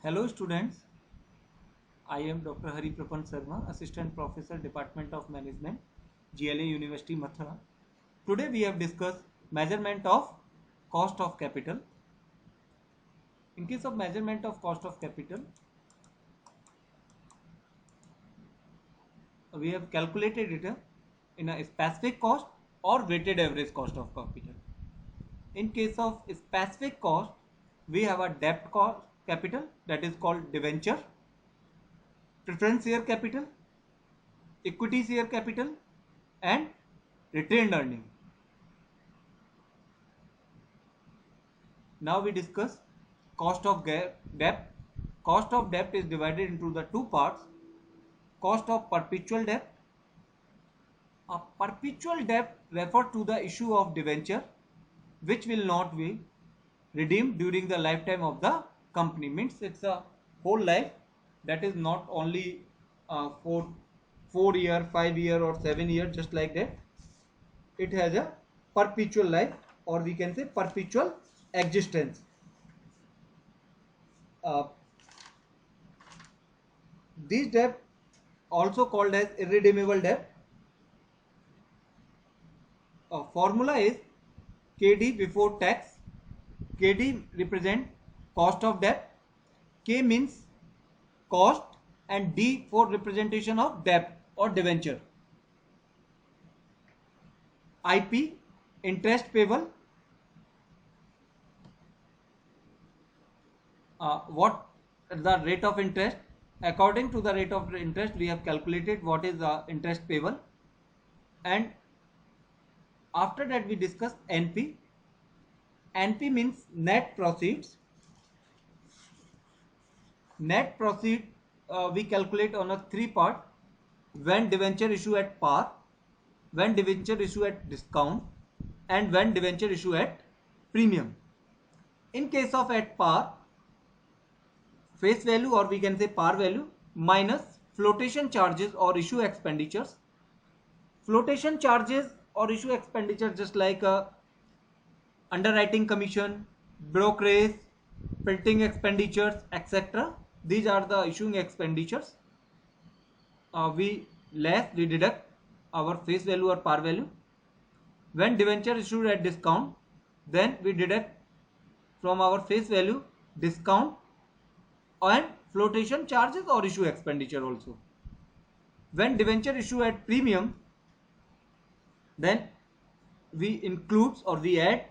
Hello students, I am Dr. Hari Prapan Sharma, Assistant Professor, Department of Management, GLA University, Mathura. Today we have discussed measurement of cost of capital. In case of measurement of cost of capital, we have calculated it in a specific cost or weighted average cost of capital. In case of specific cost, we have a debt cost capital, that is called debenture, preference share capital, equity share capital, and retained earning. Now we discuss cost of debt. Cost of debt is divided into the two parts. Cost of perpetual debt. A perpetual debt refers to the issue of debenture which will not be redeemed during the lifetime of the company. Means it's a whole life, that is not only for 4 year, 5 year or 7 year, just like that. It has a perpetual life, or we can say perpetual existence. Uh, this debt also called as irredeemable debt. Formula is KD before tax. KD represent cost of debt, K means cost, and D for representation of debt or debenture. IP, interest payable. What the rate of interest? According to the rate of interest, we have calculated what is the interest payable, and after that we discuss NP. NP means net proceeds. Net proceed we calculate on a three part: when debenture issue at par, when debenture issue at discount, and when debenture issue at premium. In case of at par, face value, or we can say par value, minus flotation charges or issue expenditures. Flotation charges or issue expenditure, just like underwriting commission, brokerage, printing expenditures, etc. These are the issuing expenditures. We deduct our face value or par value. When debenture issued at discount, then we deduct from our face value discount and flotation charges or issue expenditure also. When debenture issue at premium, then we includes or we add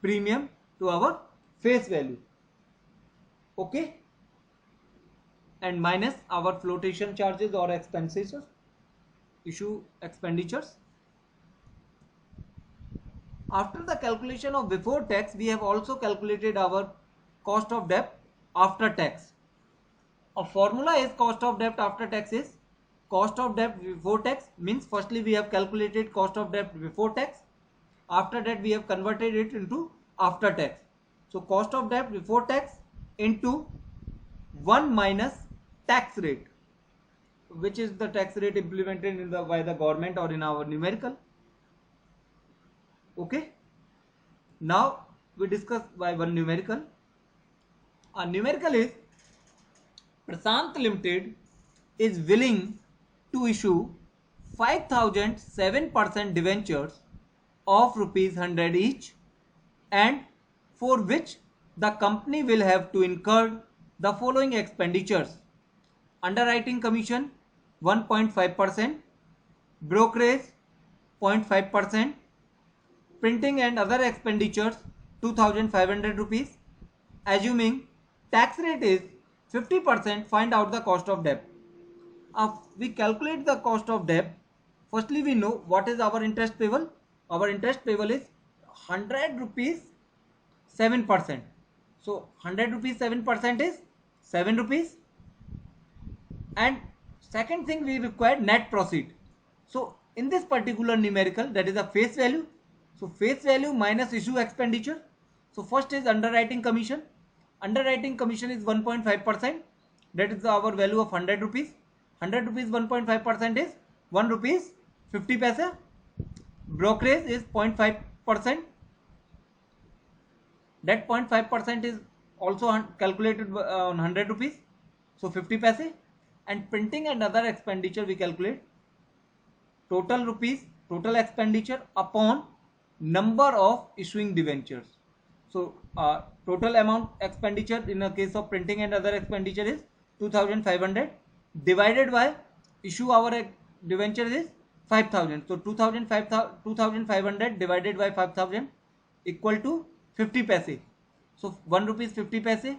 premium to our face value, okay, and minus our flotation charges or expenses, issue expenditures. After the calculation of before tax, we have also calculated our cost of debt after tax. A formula is cost of debt after tax is cost of debt before tax. Means firstly we have calculated cost of debt before tax, after that we have converted it into after tax. So cost of debt before tax into 1 minus tax rate, which is the tax rate implemented in by the government or in our numerical. Okay, now we discuss by one numerical. A numerical is Prasant Limited is willing to issue 5,000 7% debentures of rupees 100 each, and for which the company will have to incur the following expenditures: underwriting commission 1.5%, brokerage 0.5%, printing and other expenditures 2,500 rupees. Assuming tax rate is 50%, find out the cost of debt. We calculate the cost of debt. Firstly, we know what is our interest payable. Our interest payable is 100 rupees 7%. So 100 rupees 7% is 7 rupees. And second thing, we require net proceed. So in this particular numerical, that is a face value. So face value minus issue expenditure. So first is underwriting commission. Underwriting commission is 1.5%. That is our value of 100 rupees. 100 rupees 1.5% is 1 rupees 50 paisa. Brokerage is 0.5%. That 0.5% is also calculated on 100 rupees, so 50 paise. And printing and other expenditure we calculate total rupees, total expenditure upon number of issuing debentures. So total amount expenditure in a case of printing and other expenditure is 2500 divided by issue our debenture is 5000. So 2500 divided by 5000 equal to 50 paise. So 1 rupees 50 paise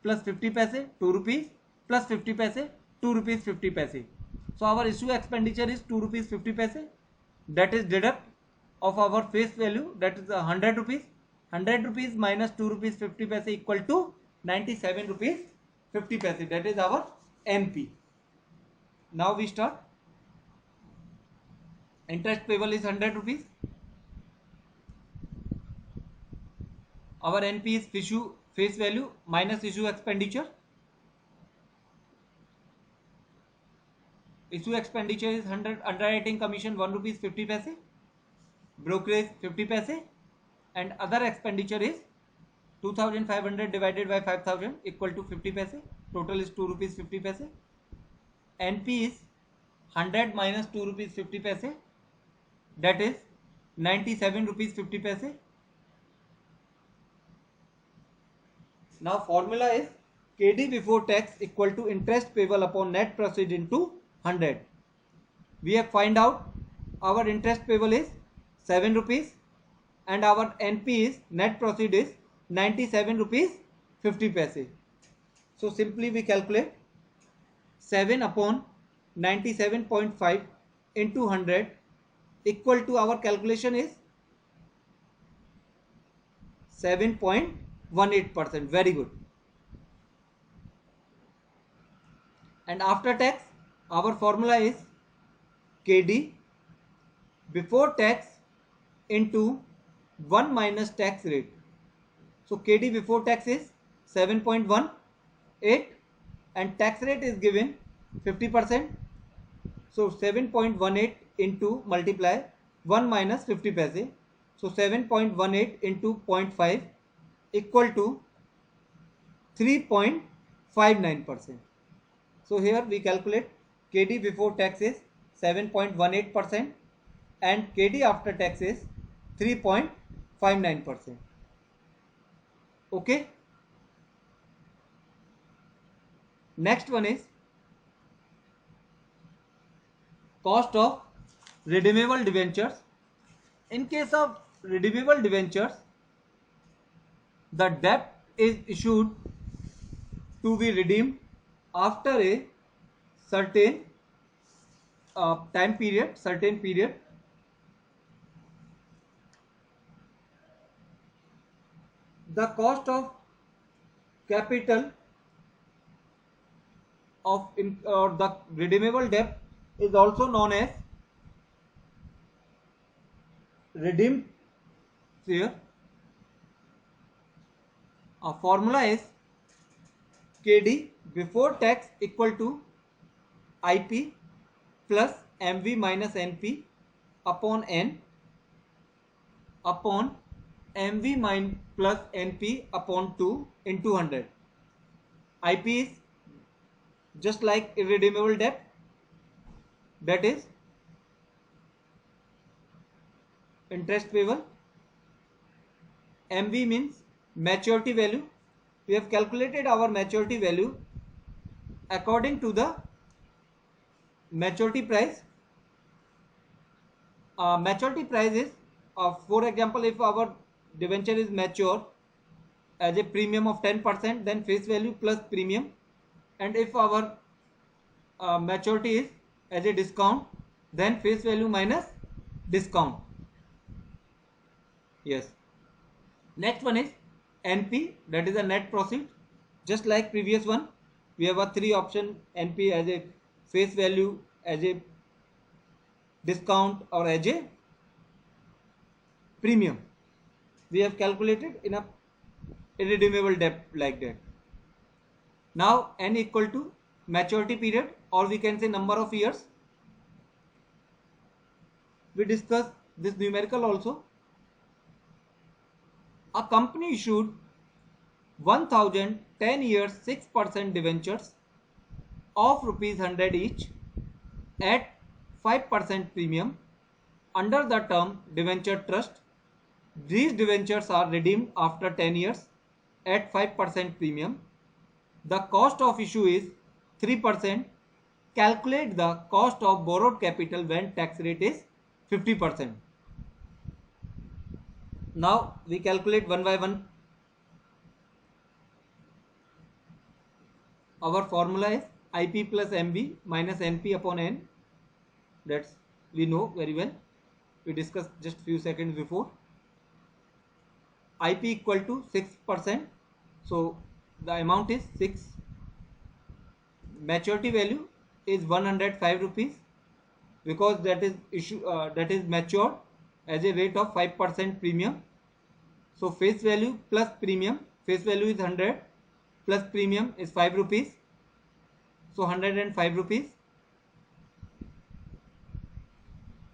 plus 50 paise 2 rupees plus 50 paise 2 rupees 50 paise. So our issue expenditure is 2 rupees 50 paise, that is deduct of our face value, that is 100 rupees. 100 rupees minus 2 rupees 50 paise equal to 97 rupees 50 paise, that is our NP. Now we start. Interest payable is 100 rupees. Our NP is issue face value minus issue expenditure. Issue expenditure is 100, underwriting commission 1 rupees 50 paise, brokerage 50 paise, and other expenditure is 2500 divided by 5000 equal to 50 paise. Total is 2 rupees 50 paise. NP is 100 minus 2 rupees 50 paise, that is 97 rupees 50 paise. Now formula is KD before tax equal to interest payable upon net proceed into 100. We have find out our interest payable is 7 rupees and our NP is net proceed is 97 rupees 50 paise. So simply we calculate 7 upon 97.5 into 100 equal to, our calculation is 7.18%. Very good. And after tax our formula is KD before tax into 1 minus tax rate. So KD before tax is 7.18 and tax rate is given 50%. So 7.18 into multiply 1 minus 50 paise. So 7.18 into 0.5 equal to 3.59%. So here we calculate KD before tax is 7.18% and KD after tax is 3.59%. Okay. Next one is cost of redeemable debentures. In case of redeemable debentures, the debt is issued to be redeemed after a certain certain period. The cost of capital of the redeemable debt is also known as redeemed share. A formula is KD before tax equal to IP plus MV minus NP upon N upon MV plus NP upon 2 into 100. IP is just like irredeemable debt, that is interest payable. MV means maturity value. We have calculated our maturity value according to the maturity price. Maturity price is, for example, if our debenture is mature as a premium of 10%, then face value plus premium, and if our maturity is as a discount, then face value minus discount. Yes. Next one is NP, that is a net proceed. Just like previous one, we have a 3 option: NP as a face value, as a discount, or as a premium. We have calculated in a irredeemable debt like that. Now N equal to maturity period, or we can say number of years. We discussed this numerical also. A company issued 1000 10 years 6% debentures of rupees 100 each at 5% premium under the term debenture trust. These debentures are redeemed after 10 years at 5% premium. The cost of issue is 3%. Calculate the cost of borrowed capital when tax rate is 50%. Now we calculate one by one. Our formula is IP plus MB minus NP upon N. That's we know very well. We discussed just few seconds before. IP equal to 6%. So the amount is 6. Maturity value is 105 rupees because that is matured as a rate of 5% premium. So face value plus premium, face value is 100 plus premium is 5 rupees. So 105 rupees.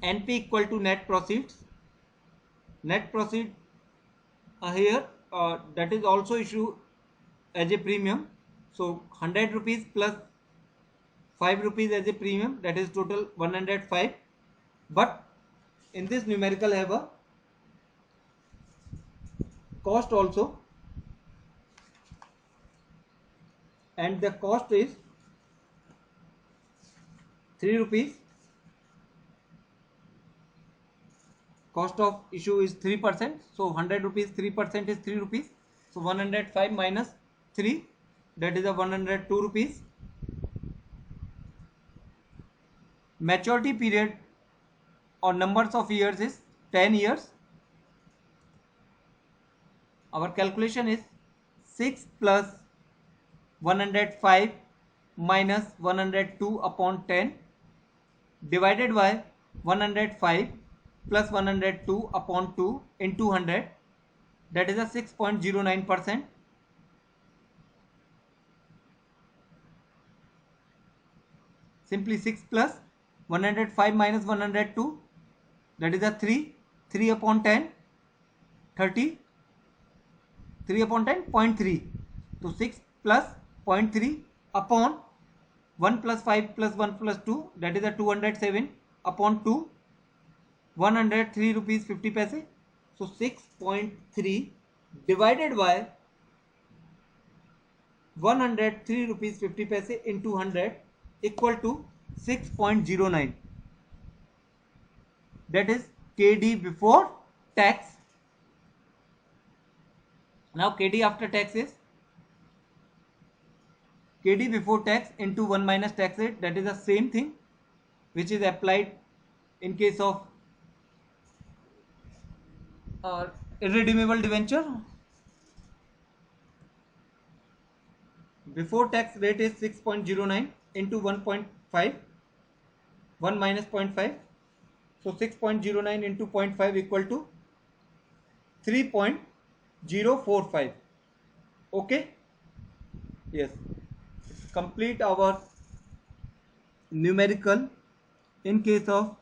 NP equal to net proceeds. Net proceed here that is also issued as a premium. So 100 rupees plus 5 rupees as a premium, that is total 105. But in this numerical have a cost also, and the cost is 3 rupees. Cost of issue is 3%. So 100 rupees 3% is 3 rupees. So 105 minus 3, that is a 102 rupees. Maturity period or numbers of years is 10 years. Our calculation is 6 plus 105 minus 102 upon 10 divided by 105 plus 102 upon 2 into 100, that is a 6.09%. Simply 6 plus 105 minus 102, that is a 3 upon 10, 30, 3 upon 10, 0.3. So 6 plus 0.3 upon 1 plus 5 plus 1 plus 2, that is a 207 upon 2, 103 rupees 50 paise. So 6.3 divided by 103 rupees 50 paise into 100 equal to 6.09. That is KD before tax. Now KD after tax is KD before tax into 1 minus tax rate, that is the same thing which is applied in case of irredeemable debenture. Before tax rate is 6.09 into 1.5, 1 minus 0.5. So 6.09 into 0.5 equal to 3.045. Okay. Yes. Complete our numerical in case of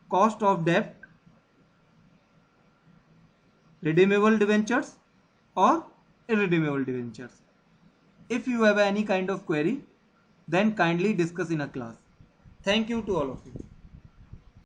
cost of debt, redeemable debentures or irredeemable debentures. If you have any kind of query, then kindly discuss in a class. Thank you to all of you.